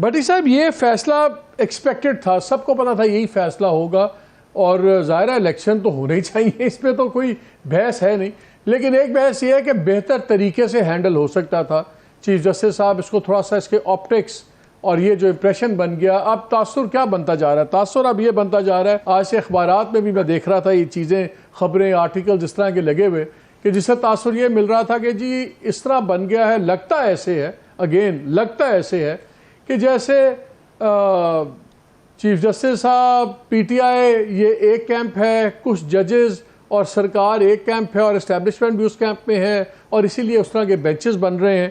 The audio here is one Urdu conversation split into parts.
بھٹی صاحب یہ فیصلہ ایکسپیکٹڈ تھا، سب کو پتا تھا یہی فیصلہ ہوگا، اور ظاہرہ الیکشن تو ہونے ہی چاہیے، اس پہ تو کوئی بحث ہے نہیں، لیکن ایک بحث یہ ہے کہ بہتر طریقے سے ہینڈل ہو سکتا تھا چیف جسٹس صاحب، اس کو تھوڑا سا اس کے آپٹکس اور یہ جو امپریشن بن گیا، اب تاثر کیا بنتا جا رہا ہے؟ تاثر اب یہ بنتا جا رہا ہے، آج سے اخبارات میں بھی میں دیکھ رہا تھا یہ چیزیں، خبریں، آرٹیکل جس طرح کے لگے ہوئے، کہ جس سے تاثر یہ مل رہا تھا کہ جی اس طرح بن گیا ہے، لگتا ایسے ہے، اگین لگتا ایسے ہے کہ جیسے چیف جسٹس صاحب، پی ٹی آئی یہ ایک کیمپ ہے، کچھ ججز اور سرکار ایک کیمپ ہے، اور اسٹیبلشمنٹ بھی اس کیمپ میں ہے، اور اسی لیے اس طرح کے بینچز بن رہے ہیں۔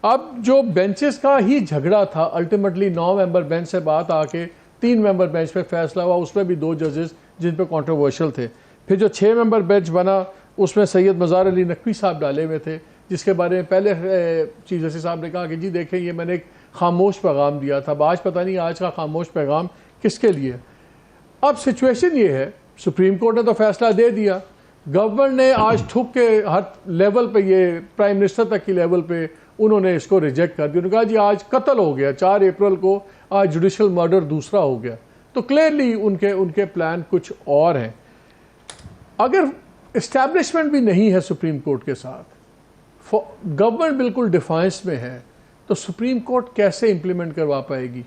اب جو بینچز کا ہی جھگڑا تھا، الٹیمیٹلی 9 ممبر بینچ سے بات آ کے 3 ممبر بینچ پہ فیصلہ ہوا، اس میں بھی 2 ججز جن پہ کنٹروورشل تھے، پھر جو 6 ممبر بینچ بنا اس میں سید مزار علی نقوی صاحب ڈالے ہوئے تھے، جس کے بارے میں پہلے چیف جسٹس صاحب نے کہا کہ جی دیکھیں یہ میں نے ایک خاموش پیغام دیا تھا، آج پتہ نہیں آج کا خاموش پیغام کس کے لیے۔ اب سچویشن یہ ہے، سپریم کورٹ نے تو فیصلہ دے دیا، گورنمنٹ نے آج ٹھک کے ہر لیول پہ، یہ پرائم منسٹر تک کی لیول پہ انہوں نے اس کو ریجیکٹ کر دیا، انہوں نے کہا جی آج قتل ہو گیا، 4 اپریل کو آج جوڈیشل مرڈر دوسرا ہو گیا، تو کلیئرلی ان کے پلان کچھ اور ہیں۔ اگر اسٹیبلشمنٹ بھی نہیں ہے سپریم کورٹ کے ساتھ، گورنمنٹ بالکل ڈیفائنس میں ہے، تو سپریم کورٹ کیسے امپلیمنٹ کروا پائے گی؟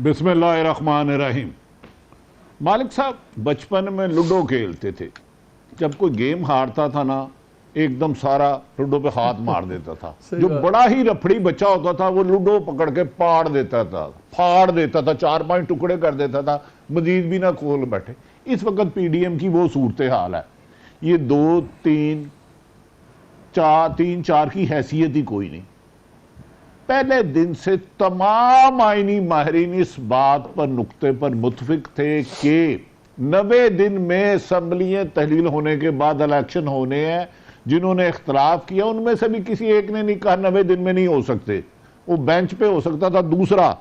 بسم اللہ الرحمن الرحیم۔ مالک صاحب بچپن میں لوڈو کھیلتے تھے، جب کوئی گیم ہارتا تھا نا ایک دم سارا لوڈو پہ ہاتھ مار دیتا تھا، جو بڑا ہی رپڑی بچہ ہوتا تھا وہ لوڈو پکڑ کے پاڑ دیتا تھا، پھاڑ دیتا تھا، 4-5 ٹکڑے کر دیتا تھا، مزید بھی نہ کھول بیٹھے۔ اس وقت پی ڈی ایم کی وہ صورتحال ہے، یہ 2 3 4 کی حیثیت ہی کوئی نہیں۔ پہلے دن سے تمام آئینی ماہرین اس بات پر نقطے پر متفق تھے کہ 90 دن میں اسمبلیاں تحلیل ہونے کے بعد الیکشن ہونے ہیں۔ جنہوں نے اختلاف کیا ان میں سے بھی کسی ایک نے نہیں کہا 90 دن میں نہیں ہو سکتے، وہ بینچ پہ ہو سکتا تھا۔ دوسرا،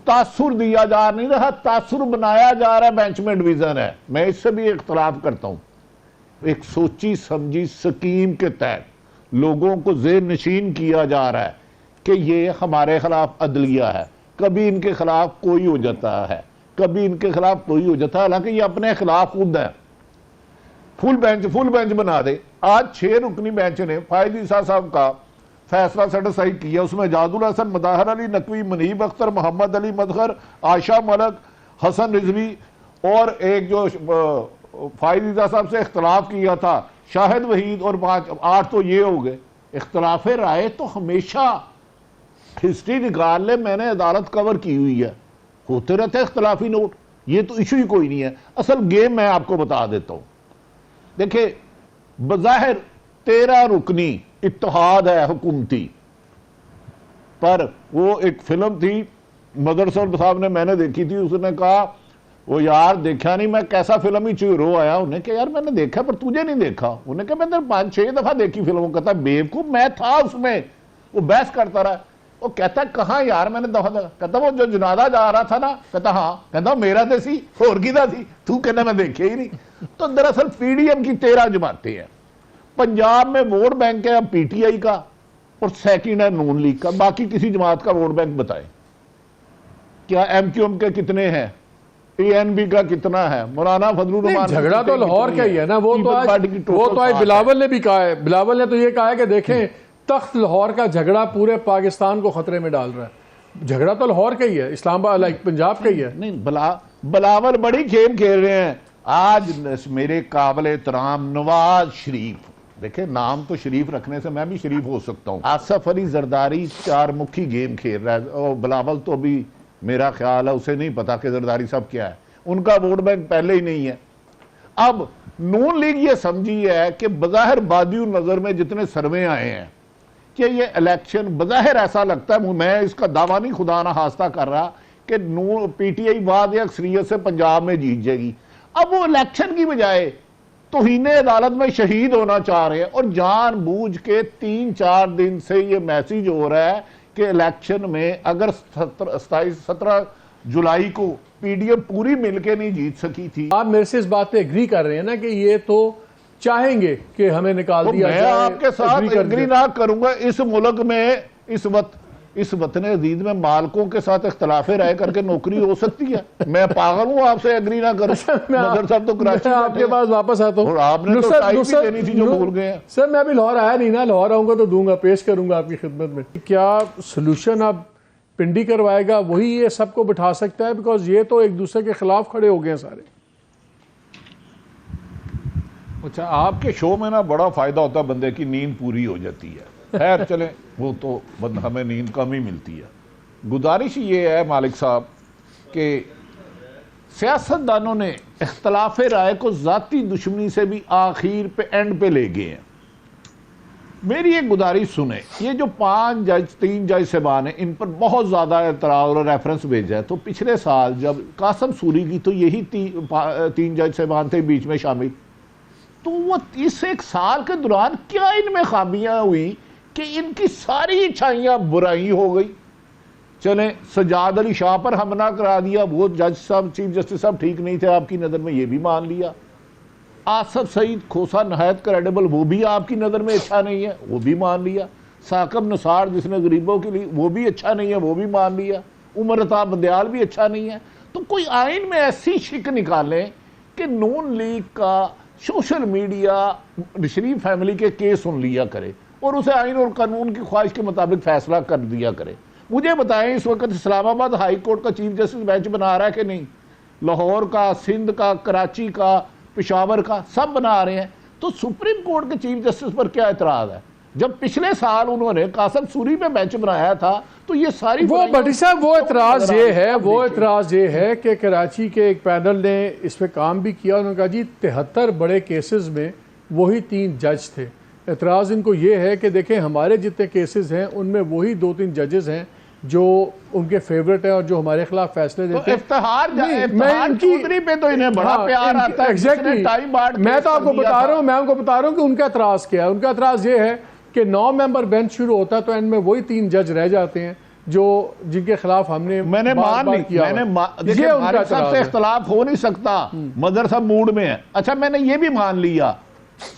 تاثر دیا جا نہیں رہا، تاثر بنایا جا رہا ہے، بینچ میں ڈویژن ہے۔ میں اس سے بھی اختلاف کرتا ہوں، ایک سوچی سمجھی سکیم کے تحت لوگوں کو ذہن نشین کیا جا رہا ہے کہ یہ ہمارے خلاف عدلیہ ہے، کبھی ان کے خلاف کوئی ہو جاتا ہے، کبھی ان کے خلاف کوئی ہو جاتا ہے، حالانکہ یہ اپنے خلاف خود ہے۔ فل بینچ بنا دے۔ آج 6 رکنی بینچ نے فائز عیسیٰ صاحب کا فیصلہ سیٹسفائی کیا، اس میں جاد الحسن، مظاہر علی نقوی، منیب اختر، محمد علی مظہر، عائشہ ملک، حسن رضوی، اور ایک جو فائز عیسیٰ صاحب سے اختلاف کیا تھا شاہد وحید، اور 8 تو یہ ہو گئے۔ اختلاف رائے تو ہمیشہ ہسٹری نکال لے، میں نے عدالت کور کی ہوئی ہے، ہوتے رہتے اختلافی نوٹ، یہ تو ایشو ہی کوئی نہیں ہے۔ اصل گیم میں آپ کو بتا دیتا ہوں، دیکھیں بظاہر 13 رکنی اتحاد ہے حکومتی، پر وہ ایک فلم تھی مدرسہ صاحب نے، میں نے دیکھی تھی، اس نے کہا وہ یار دیکھا نہیں، میں کیسا فلم ہی چورو آیا، انہیں کہا یار میں نے دیکھا پر تجھے نہیں دیکھا، انہیں کہا میں نے 5-6 دفعہ دیکھی فلموں، کہتا بیوقوف میں تھا اس میں، وہ بحث کرتا رہا، وہ کہتا کہاں یار میں نے دفعہ دیکھا، کہتا وہ جو جنازہ جا رہا تھا نا، کہتا ہاں، کہتا میرا تے سی اور کی دا تھی، تو کہنا میں دیکھے ہی نہیں۔ تو دراصل پی ڈی ایم کی 13 جماعتیں ہیں، پنجاب میں ووٹ بینک ہے پی ٹی آئی کا، اور سیکنڈ ہے نون لیگ کا، باقی کسی جماعت کا ووٹ بینک بتائیں، کیا ایم کیو ایم کے کتنے ہیں، اے این بی کا کتنا ہے، مولانا فضل الرحمان؟ جھگڑا تو لاہور کا ہی ہے نا، وہ تو آج بلاول نے بھی کہا ہے، بلاول نے تو یہ کہا ہے کہ دیکھیں تخت لاہور کا جھگڑا پورے پاکستان کو خطرے میں ڈال رہا ہے، جھگڑا تو لاہور کا ہی ہے، اسلام آباد پنجاب کا ہی ہے۔ نہیں، بلاول بڑی کھیل کھیل رہے ہیں۔ آج میرے قابل احترام نواز شریف، دیکھیں نام تو شریف رکھنے سے میں بھی شریف ہو سکتا ہوں، آصف علی زرداری 4 مکھی گیم کھیل رہا ہے، اور بلاول تو ابھی میرا خیال ہے اسے نہیں پتا کہ زرداری صاحب کیا ہے، ان کا ووٹ بینک پہلے ہی نہیں ہے۔ اب نون لیگ یہ سمجھی ہے کہ بظاہر بادی النظر میں جتنے سروے آئے ہیں کہ یہ الیکشن بظاہر ایسا لگتا ہے، میں اس کا دعویٰ نہیں خدا نہ خواستہ کر رہا کہ پی ٹی آئی واضح اکثریت سے پنجاب میں جیت جائے گی، اب وہ الیکشن کی بجائے توہین عدالت میں شہید ہونا چاہ رہے ہیں، اور جان بوجھ کے 3-4 دن سے یہ میسیج ہو رہا ہے کہ الیکشن میں اگر 17 جولائی کو پی ڈی ایم پوری مل کے نہیں جیت سکی تھی۔ آپ میرے سے اس بات پہ ایگری کر رہے ہیں نا کہ یہ تو چاہیں گے کہ ہمیں نکال دیا میں جائے. آپ کے ساتھ agree کر ایگری دیں. نہ کروں گا. اس ملک میں اس وطن عزیز میں مالکوں کے ساتھ اختلاف رائے کر کے نوکری ہو سکتی ہے. میں پاگل ہوں آپ سے ایگری نہ کروں. مگر صاحب تو کراچی میں آپ کے پاس واپس آتا ہوں. اور آپ نے تو ٹائی بھی دینی تھی جو بھول گئے ہیں. سر میں ابھی لاہور آیا نہیں نا, لاہور آؤں گا تو دوں گا, پیش کروں گا آپ کی خدمت میں. کیا سلوشن اب پنڈی کروائے گا وہی یہ سب کو بٹھا سکتا ہے؟ بیکاز یہ تو ایک دوسرے کے خلاف کھڑے ہو گئے ہیں سارے. اچھا, آپ کے شو میں نا بڑا فائدہ ہوتا ہے, بندے کی نیند پوری ہو جاتی ہے. خیر چلیں, وہ تو ہمیں نیند کم ہی ملتی ہے. گزارش یہ ہے مالک صاحب کہ سیاستدانوں نے اختلاف رائے کو ذاتی دشمنی سے بھی آخر پہ اینڈ پہ لے گئے ہیں. میری ایک گزارش سنیں, یہ جو 3 جج صاحبان ہیں ان پر بہت زیادہ اعتراض اور ریفرنس بھیجا ہے. تو پچھلے سال جب قاسم سوری کی تو یہی 3 جج صاحبان تھے بیچ میں شامل, تو وہ اس 1 سال کے دوران کیا ان میں خامیاں ہوئی کہ ان کی ساری اچھائیاں برائی ہو گئی. چلیں, سجاد علی شاہ پر حملہ کرا دیا, وہ جج صاحب چیف جسٹس صاحب ٹھیک نہیں تھے آپ کی نظر میں, یہ بھی مان لیا. آصف سعید کھوسا نہایت کریڈیبل, وہ بھی آپ کی نظر میں اچھا نہیں ہے, وہ بھی مان لیا. ثاقب نثار جس نے غریبوں کے لیے, وہ بھی اچھا نہیں ہے, وہ بھی مان لیا. عمر عطا بندیال بھی اچھا نہیں ہے. تو کوئی آئین میں ایسی شک نکالیں کہ نون لیگ کا سوشل میڈیا شریف فیملی کے کیس سن لیا کرے اور اسے آئین اور قانون کی خواہش کے مطابق فیصلہ کر دیا کرے. مجھے بتائیں اس وقت اسلام آباد ہائی کورٹ کا چیف جسٹس بینچ بنا رہا ہے کہ نہیں؟ لاہور کا, سندھ کا, کراچی کا, پشاور کا, سب بنا رہے ہیں. تو سپریم کورٹ کے چیف جسٹس پر کیا اعتراض ہے؟ جب پچھلے سال انہوں نے قاسم سوری پہ بینچ بنایا تھا تو یہ ساری وہ بٹی صاحب وہ اعتراض یہ ہے کہ کراچی کے ایک پینل نے اس پہ کام بھی کیا. انہوں نے کہا جی 73 بڑے کیسز میں وہی 3 جج تھے. اعتراض ان کو یہ ہے کہ دیکھیں ہمارے جتنے کیسز ہیں ان میں وہی 2-3 ججز ہیں جو ان کے فیورٹ ہیں اور جو ہمارے خلاف فیصلے دیتے ہیں. افتخار چودھری پہ تو انہیں بڑا پیار آتا ہے. ایگزیکٹلی, میں تو آپ کو بتا رہا ہوں, میں ان کو بتا رہا ہوں کہ ان کا اعتراض کیا ہے. ان کا اعتراض یہ ہے کہ 9 ممبر بینچ شروع ہوتا ہے تو اینڈ میں وہی 3 جج رہ جاتے ہیں جن کے خلاف ہم نے مان لی. دیکھیں مالک صاحب سے اختلاف ہو نہیں سکتا, مدر صاحب موڈ میں ہے. اچھا, میں نے یہ بھی مان لیا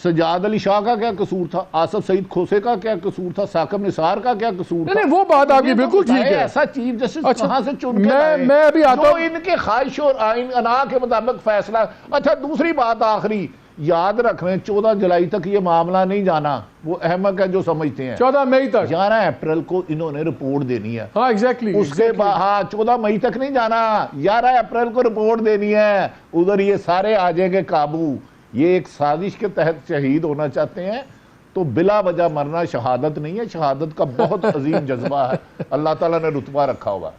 سجاد علی شاہ کا کیا قصور تھا, آصف سعید کھوسے کا کیا قصور تھا, ثاقب نثار کا کیا قصور تھا. نہیں, وہ بات آپ کی بالکل ٹھیک ہے. ایسا چیف جسٹس کہاں سے چن کے لائے میں ابھی آتا ہوں, جو ان کے خواہش اور آئین انا کے مطابق فیصلہ. اچھا, دوسری بات آخری یاد رکھیں, 14 جولائی تک یہ معاملہ نہیں جانا. وہ احمق ہے جو سمجھتے ہیں 14 مئی تک, 11 اپریل کو انہوں نے رپورٹ دینی ہے. ہاں ایگزیکٹلی, اس کے بعد 14 مئی تک نہیں جانا, 11 اپریل کو رپورٹ دینی ہے. ادھر یہ سارے آ جائیں گے قابو. یہ ایک سازش کے تحت شہید ہونا چاہتے ہیں. تو بلا وجہ مرنا شہادت نہیں ہے, شہادت کا بہت عظیم جذبہ ہے. اللہ تعالیٰ نے رتبہ رکھا ہوگا.